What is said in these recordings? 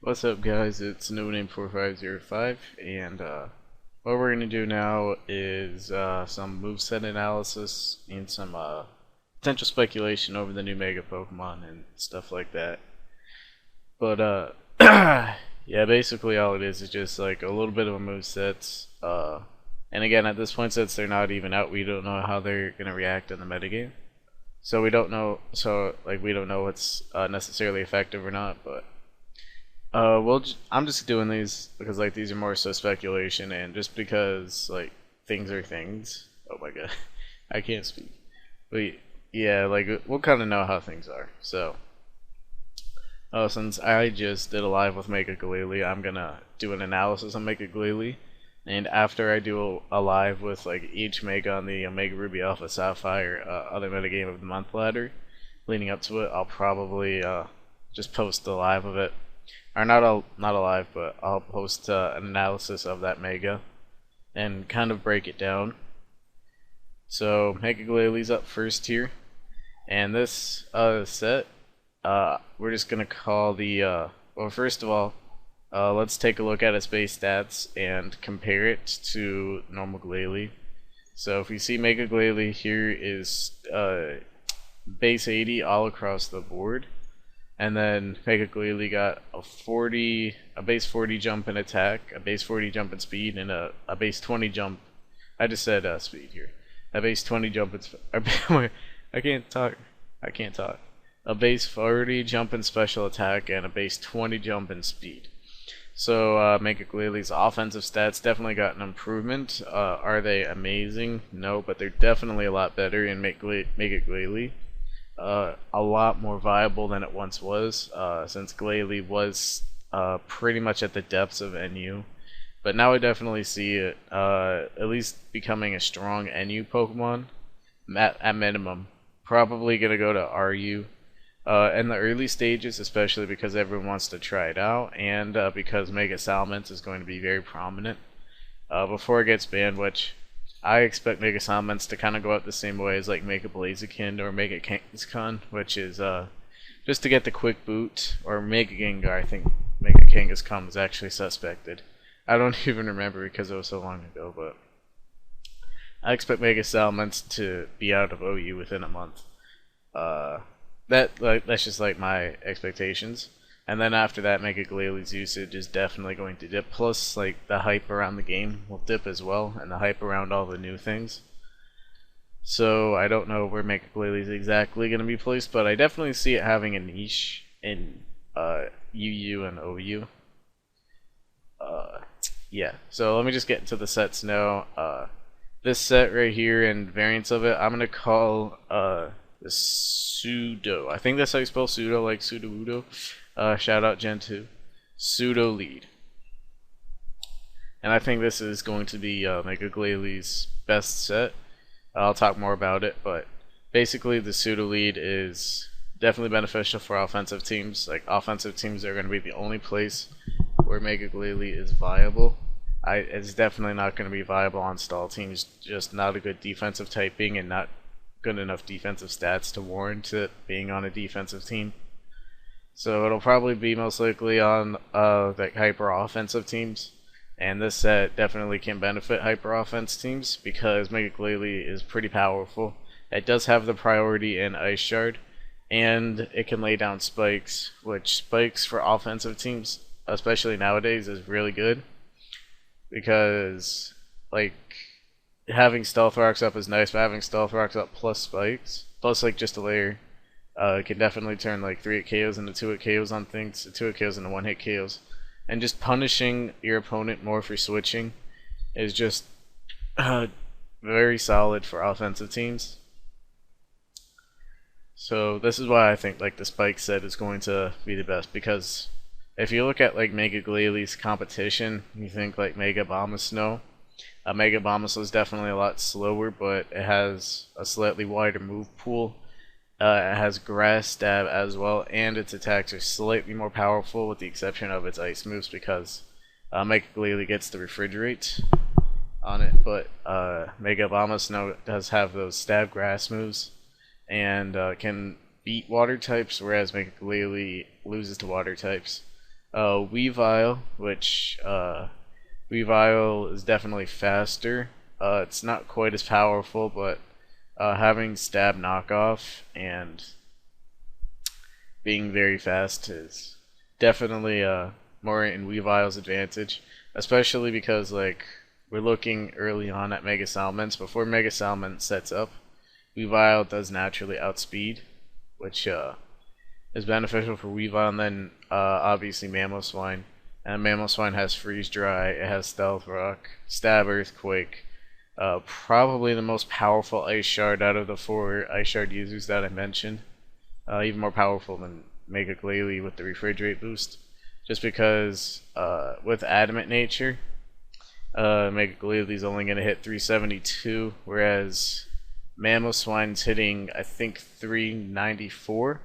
What's up, guys? It's NoName4505, and what we're gonna do now is some moveset analysis and some potential speculation over the new Mega Pokemon and stuff like that. But yeah, basically all it is just like a little bit of a moveset. And again, at this point, since they're not even out, we don't know how they're gonna react in the metagame. So we don't know. So like we don't know what's necessarily effective or not, but. I'm just doing these because like these are more so speculation and just because like things are things. Oh my god, I can't speak. But yeah, like we'll kind of know how things are. So, since I just did a live with Mega Glalie, I'm gonna do an analysis on Mega Glalie, and after I do a live with like each Mega on the Omega Ruby Alpha Sapphire other metagame of the month ladder, leading up to it, I'll probably just post the live of it. Or not alive, but I'll post an analysis of that Mega and kind of break it down. So Mega Glalie's up first here, and this set we're just gonna call the well, first of all, let's take a look at its base stats and compare it to normal Glalie. So if we see Mega Glalie, here is base 80 all across the board. And then Mega Glalie got a base 40 jump in attack, a base 40 jump in speed, and a base 20 jump. I just said speed here. A base 20 jump in I can't talk. A base 40 jump in special attack and a base 20 jump in speed. So Mega Glalie's offensive stats definitely got an improvement. Are they amazing? No, but they're definitely a lot better in Mega Glalie. A lot more viable than it once was, since Glalie was pretty much at the depths of NU. But now I definitely see it at least becoming a strong NU Pokemon, at minimum. Probably going to go to RU in the early stages, especially because everyone wants to try it out, and because Mega Salamence is going to be very prominent before it gets banned, which I expect Mega Salamence to kind of go out the same way as like Mega Blaziken or Mega Kangaskhan, which is just to get the quick boot, or Mega Gengar. I think Mega Kangaskhan was actually suspected. I don't even remember because it was so long ago, but I expect Mega Salamence to be out of OU within a month. That's just like my expectations. And then after that, Mega Glalie's usage is definitely going to dip. Plus, like, the hype around the game will dip as well, and the hype around all the new things. So, I don't know where Mega Glalie's exactly going to be placed, but I definitely see it having a niche in UU and OU. Yeah, so let me just get into the sets now. This set right here and variants of it, I'm going to call the Psudo. I think that's how you spell Psudo, like Pseudo-Udo. Shout out Gen 2. Pseudo lead. And I think this is going to be Mega Glalie's best set. I'll talk more about it, but basically the Pseudo lead is definitely beneficial for offensive teams. Like, offensive teams are going to be the only place where Mega Glalie is viable. It's definitely not going to be viable on stall teams, just not a good defensive typing and not good enough defensive stats to warrant it being on a defensive team. So it'll probably be most likely on the hyper offensive teams, and this set definitely can benefit hyper offense teams because Mega Glalie is pretty powerful. It does have the priority in Ice Shard, and it can lay down spikes, which spikes for offensive teams, especially nowadays, is really good because like having Stealth Rocks up is nice, but having Stealth Rocks up plus spikes, plus like just a layer. It can definitely turn like 3-hit KOs into 2-hit KOs on things, 2-hit KOs into 1-hit KOs. And just punishing your opponent more for switching is just very solid for offensive teams. So this is why I think like the Spike set is going to be the best, because if you look at like Mega Glalie's competition, you think like Mega Bombasnow. Mega Bombasnow is definitely a lot slower, but it has a slightly wider move pool. It has Grass Stab as well, and its attacks are slightly more powerful with the exception of its ice moves because Mega Glalie gets the Refrigerate on it, but Mega Bombasnow does have those Stab Grass moves and can beat water types, whereas Mega Glalie loses to water types. Weavile, which Weavile is definitely faster. It's not quite as powerful, but having stab knockoff and being very fast is definitely more in Weavile's advantage, especially because like we're looking early on at Mega Salamence. Before Mega Salamence sets up, Weavile does naturally outspeed, which is beneficial for Weavile, and then obviously Mamoswine. And Mamoswine has Freeze Dry, it has Stealth Rock, Stab Earthquake, probably the most powerful Ice Shard out of the 4 Ice Shard users that I mentioned. Even more powerful than Mega Glalie with the Refrigerate boost. Just because with Adamant Nature, Mega Glalie is only going to hit 372, whereas Mamoswine's hitting I think 394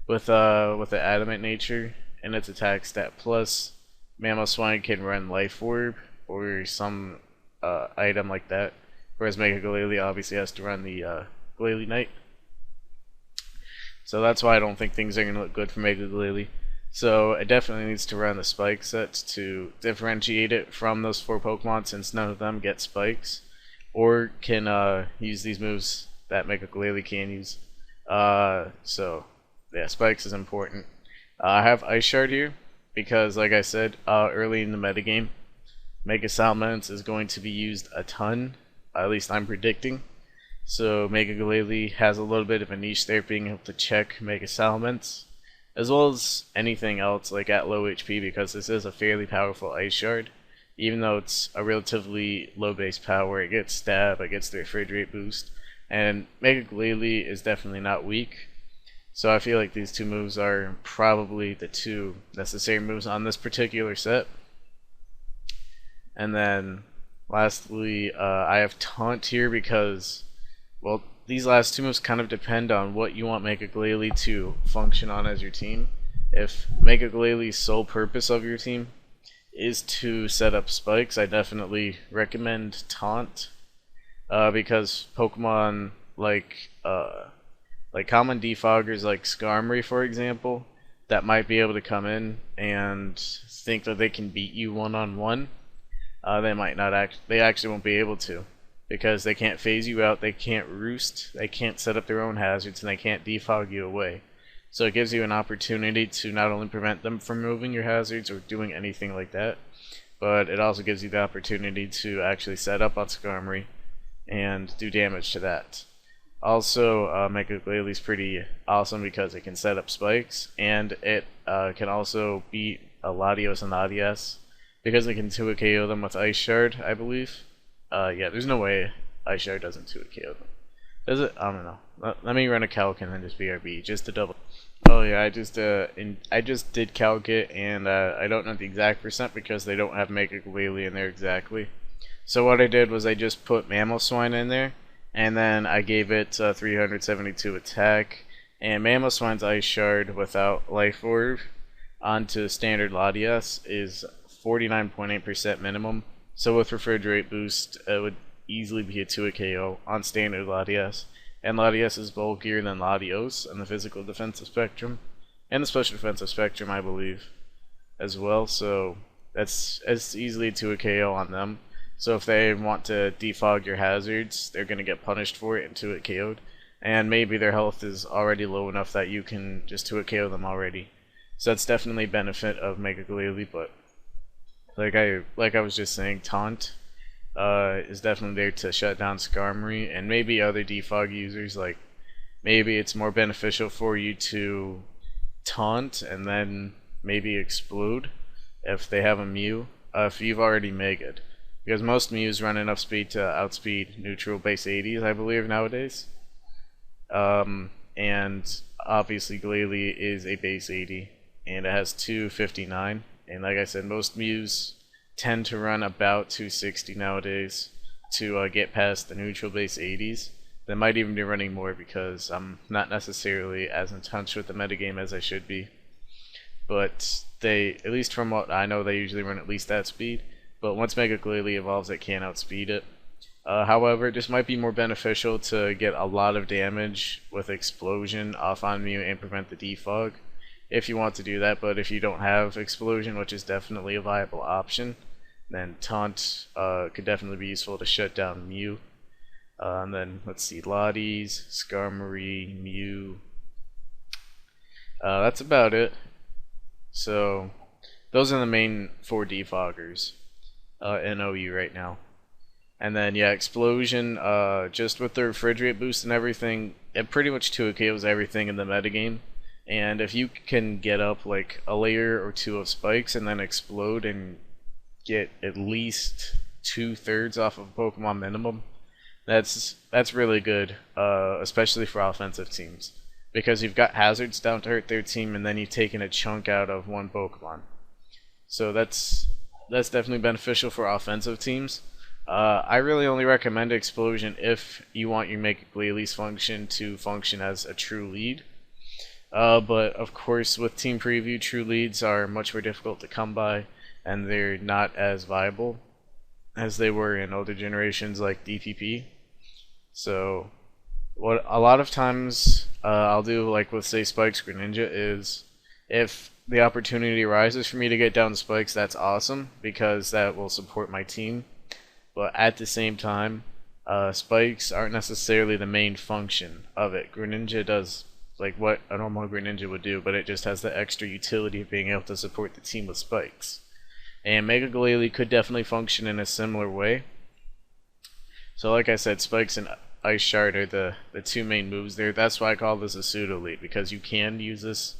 with the Adamant Nature and its attack stat. Plus, Mamoswine can run Life Orb or some item like that, whereas Mega Glalie obviously has to run the Glalie Knight. So that's why I don't think things are going to look good for Mega Glalie. So it definitely needs to run the spike sets to differentiate it from those 4 Pokemon, since none of them get spikes or can use these moves that Mega Glalie can use. So yeah, spikes is important. I have Ice Shard here because, like I said, early in the metagame, Mega Salamence is going to be used a ton. At least I'm predicting. So Mega Glalie has a little bit of a niche there, being able to check Mega Salamence, as well as anything else like at low HP, because this is a fairly powerful Ice Shard. Even though it's a relatively low base power, it gets Stab, it gets the Refrigerate boost, and Mega Glalie is definitely not weak. So I feel like these 2 moves are probably the 2 necessary moves on this particular set. And then lastly, I have Taunt here because, well, these last 2 moves kind of depend on what you want Mega Glalie to function on as your team. If Mega Glalie's sole purpose of your team is to set up spikes, I definitely recommend Taunt, because Pokemon like common defoggers like Skarmory, for example, that might be able to come in and think that they can beat you one-on-one. They might not they actually won't be able to, because they can't phase you out, they can't roost, they can't set up their own hazards, and they can't defog you away. So it gives you an opportunity to not only prevent them from moving your hazards or doing anything like that, but it also gives you the opportunity to actually set up on Skarmory and do damage to that. Also, Mega Glalie is pretty awesome because it can set up spikes, and it can also beat Latios and Latias because it can 2-hit KO them with Ice Shard, I believe. Yeah, there's no way Ice Shard doesn't 2-hit KO them. Does it? I don't know. Let me run a calc and then just BRB, just to double. Oh yeah, I just did calc it, and I don't know the exact percent because they don't have Mega Glalie in there exactly. So what I did was I just put Mamoswine in there, and then I gave it 372 attack, and Mamoswine's Ice Shard without Life Orb onto standard Latias is 49.8% minimum. So with Refrigerate boost, it would easily be a 2-hit KO on standard Latias. And Latias is bulkier than Latios in the physical defensive spectrum, and the special defensive spectrum, I believe, as well. So it's easily a 2-hit KO on them. So if they want to defog your hazards, they're going to get punished for it and 2-hit KO'd. And maybe their health is already low enough that you can just 2-hit KO them already. So that's definitely a benefit of Mega Glalie, but like I was just saying, Taunt is definitely there to shut down Skarmory and maybe other defog users. Like, maybe it's more beneficial for you to Taunt and then maybe Explode if they have a Mew, if you've already Mega'd. Because most Mews run enough speed to outspeed neutral base 80s, I believe, nowadays. And obviously Glalie is a base 80, and it has 259. And like I said, most Mews tend to run about 260 nowadays to get past the neutral base 80s. They might even be running more because I'm not necessarily as in touch with the metagame as I should be. But they, at least from what I know, they usually run at least that speed. But once Mega Glalie evolves, it can outspeed it. However, this might be more beneficial to get a lot of damage with Explosion off on Mew and prevent the defog. if you want to do that. But if you don't have Explosion, which is definitely a viable option, then Taunt could definitely be useful to shut down Mew. And then let's see, Lotties, Skarmory, Mew. That's about it. So those are the main 4 defoggers in OU right now. And then yeah, Explosion, just with the refrigerate boost and everything, it pretty much 2KOs everything in the metagame. And if you can get up like a layer or 2 of spikes and then explode and get at least 2/3 off of Pokemon minimum, that's really good, especially for offensive teams, because you've got hazards down to hurt their team, and then you've taken a chunk out of one Pokemon. So that's definitely beneficial for offensive teams. I really only recommend Explosion if you want your Mega Glalies function to function as a true lead. But of course, with Team Preview, true leads are much more difficult to come by, and they're not as viable as they were in older generations like DPP. So what a lot of times I'll do, like with say Spikes Greninja, is if the opportunity arises for me to get down to Spikes, that's awesome, because that will support my team. But at the same time, Spikes aren't necessarily the main function of it. Greninja does like what a normal Greninja would do, but it just has the extra utility of being able to support the team with Spikes. And Mega Glalie could definitely function in a similar way. So like I said, Spikes and Ice Shard are the 2 main moves there. That's why I call this a pseudo lead, because you can use this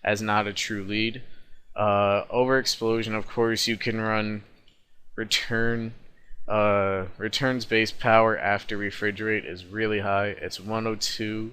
as not a true lead. Over Explosion, of course, you can run Return. Return's base power after Refrigerate is really high. It's 102,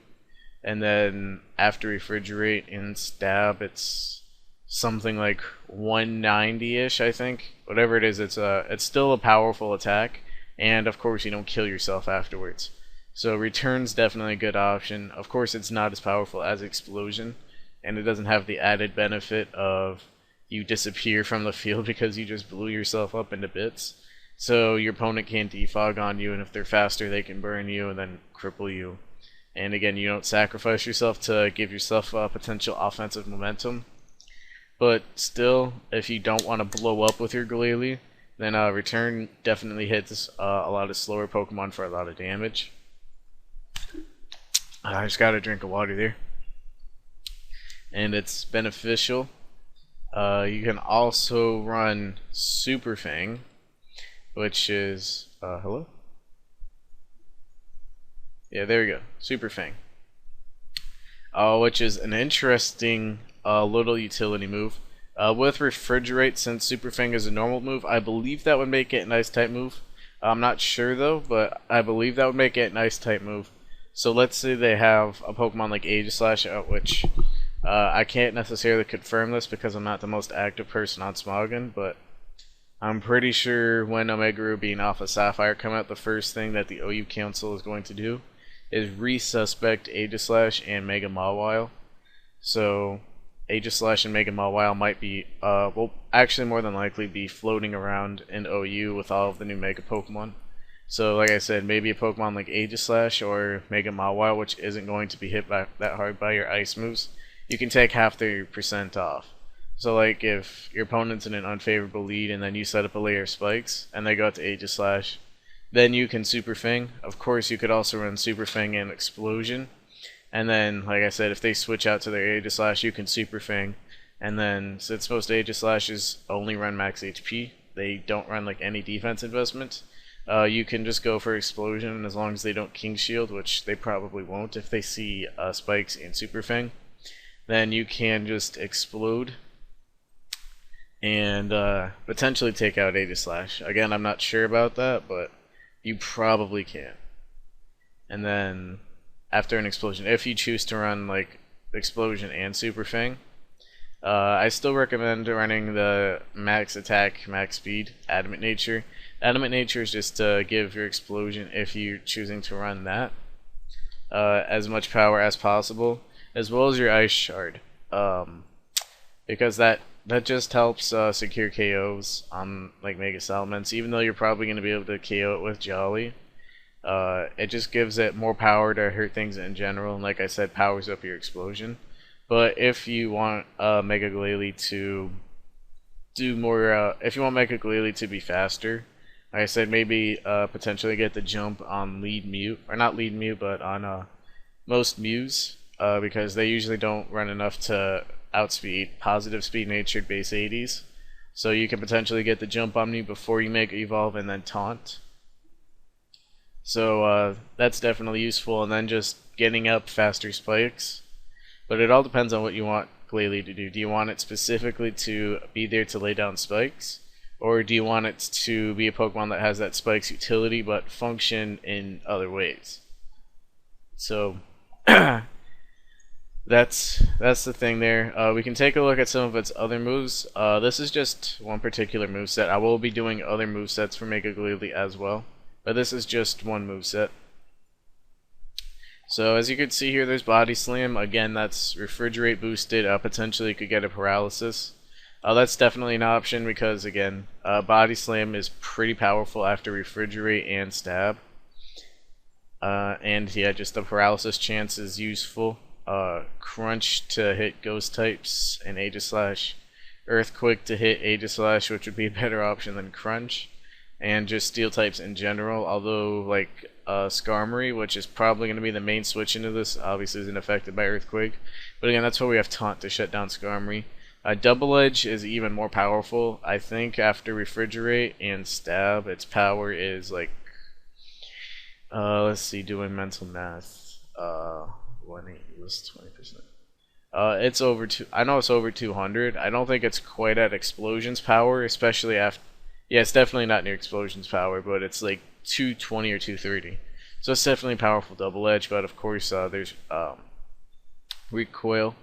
and then after Refrigerate in Stab, it's something like 190-ish, I think. Whatever it is, it's still a powerful attack, and of course you don't kill yourself afterwards. So Return's definitely a good option. Of course, it's not as powerful as Explosion, and it doesn't have the added benefit of you disappear from the field because you just blew yourself up into bits. So your opponent can't defog on you, and if they're faster, they can burn you and then cripple you. And again, you don't sacrifice yourself to give yourself potential offensive momentum. But still, if you don't want to blow up with your Glalie, then Return definitely hits a lot of slower Pokemon for a lot of damage. I just got a drink of water there. And it's beneficial. You can also run Super Fang, which is hello? Yeah, there we go. Super Fang. Which is an interesting little utility move. With Refrigerate, since Super Fang is a normal move, I believe that would make it an Ice-type move. I'm not sure though, but I believe that would make it an Ice-type move. So let's say they have a Pokemon like Aegislash out, which I can't necessarily confirm this because I'm not the most active person on Smogon, but I'm pretty sure when Omega Ruby and Alpha Sapphire come out, the first thing that the OU Council is going to do is resuspect Aegislash and Mega Mawile. So Aegislash and Mega Mawile might be, will actually more than likely be floating around in OU with all of the new Mega Pokemon. So like I said, maybe a Pokemon like Aegislash or Mega Mawile, which isn't going to be hit by, that hard by your ice moves, you can take half their % off. So like if your opponent's in an unfavorable lead and then you set up a layer of spikes and they go out to Aegislash, then you can Super Fang. Of course, you could also run Super Fang and Explosion. And then, like I said, if they switch out to their Aegislash, you can Super Fang. And then, since most Aegislashes only run max HP, they don't run like any defense investment, you can just go for Explosion as long as they don't King Shield, which they probably won't if they see Spikes and Super Fang. Then you can just Explode and potentially take out Aegislash. Again, I'm not sure about that, but you probably can. And then after an Explosion, if you choose to run like Explosion and Super Fang, I still recommend running the max attack, max speed, Adamant Nature. Adamant Nature is just to give your Explosion, if you're choosing to run that, as much power as possible, as well as your Ice Shard, because that just helps secure KOs on like Mega Salamence. Even though you're probably going to be able to KO it with Jolly, it just gives it more power to hurt things in general, and like I said, powers up your Explosion. But if you want Mega Glalie to do more, if you want Mega Glalie to be faster, like I said, maybe potentially get the jump on lead mute, or not lead mute, but on most Mews, because they usually don't run enough to outspeed positive speed natured base 80s. So you can potentially get the jump on me before you Mega Evolve and then taunt. So that's definitely useful, and then just getting up faster spikes. But it all depends on what you want Glalie to do. Do you want it specifically to be there to lay down spikes? Or do you want it to be a Pokemon that has that spikes utility but function in other ways? So that's the thing there. We can take a look at some of its other moves. This is just one particular moveset. I will be doing other movesets for Mega Glalie as well, but this is just one moveset. So as you can see here, there's Body Slam. Again, that's Refrigerate boosted. Potentially could get a Paralysis. That's definitely an option because, again, Body Slam is pretty powerful after Refrigerate and Stab. And yeah, just the Paralysis chance is useful. Crunch to hit Ghost types, and Aegislash. Earthquake to hit Aegislash, which would be a better option than Crunch. And just Steel types in general, although like Skarmory, which is probably going to be the main switch into this, obviously isn't affected by Earthquake. But again, that's why we have Taunt to shut down Skarmory. Double Edge is even more powerful. I think after Refrigerate and Stab, its power is like, let's see, doing mental math. 180 was 20%. It's over I know it's over 200. I don't think it's quite at Explosion's power, especially after. Yeah, it's definitely not near Explosion's power, but it's like 220 or 230. So it's definitely powerful Double Edge, but of course there's Recoil.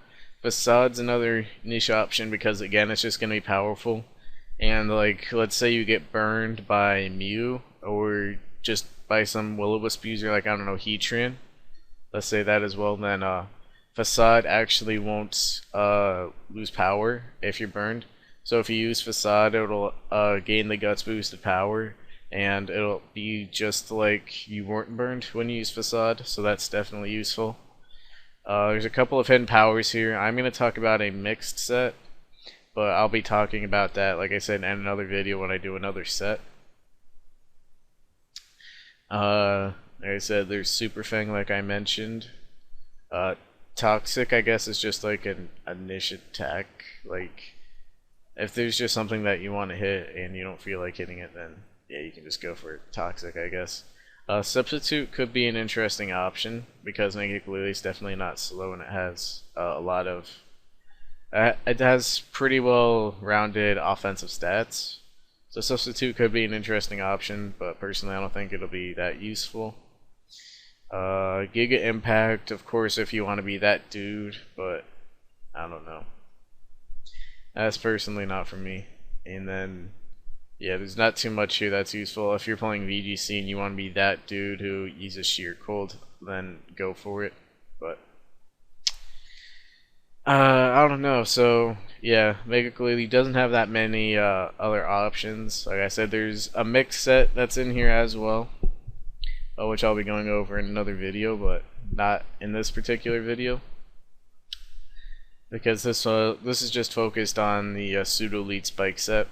Facade's another niche option because, again, it's just going to be powerful. And like, let's say you get burned by Mew, or just by some Will-O-Wisp user like, I don't know, Heatran. Let's say that as well, then Facade actually won't lose power if you're burned. So if you use Facade, it'll gain the Guts boosted power, and it'll be just like you weren't burned when you use Facade, so that's definitely useful. There's a couple of hidden powers here. I'm going to talk about a mixed set, but I'll be talking about that, like I said, in another video when I do another set. Like I said, there's Super Fang, like I mentioned. Toxic, I guess, is just like a niche attack. Like, if there's just something that you want to hit and you don't feel like hitting it, then yeah, you can just go for Toxic, I guess. Substitute could be an interesting option because Mega Glalie is definitely not slow, and it has a lot of. It has pretty well rounded offensive stats. So Substitute could be an interesting option, but personally I don't think it'll be that useful. Giga Impact, of course, if you want to be that dude, but I don't know. That's personally not for me. And then, yeah, there's not too much here that's useful. If you're playing VGC and you want to be that dude who uses Sheer Cold, then go for it. But I don't know. So yeah, Mega Glalie doesn't have that many other options. Like I said, there's a mix set that's in here as well, which I'll be going over in another video, but not in this particular video, because this is just focused on the Psudo Lead Spike set,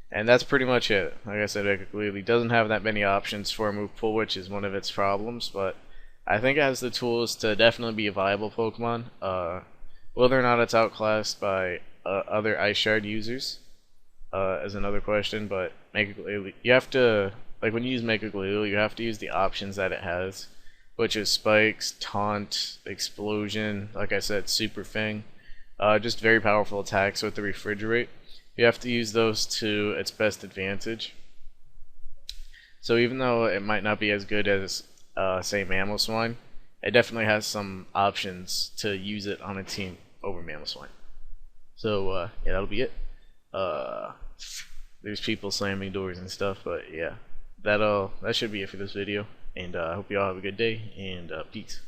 and that's pretty much it. Like I said, Mega Glalie doesn't have that many options for a move pool, which is one of its problems, but I think it has the tools to definitely be a viable Pokemon. Whether or not it's outclassed by other Ice Shard users is another question, but Mega Glalie, you have to, like when you use Mega Glalie, you have to use the options that it has, which is Spikes, Taunt, Explosion, like I said, Super Fang, just very powerful attacks with the Refrigerate. You have to use those to its best advantage. So even though it might not be as good as, say, Mamoswine, it definitely has some options to use it on a team over Mamoswine. So yeah, that'll be it. There's people slamming doors and stuff, but yeah, that should be it for this video. And I hope you all have a good day, and peace.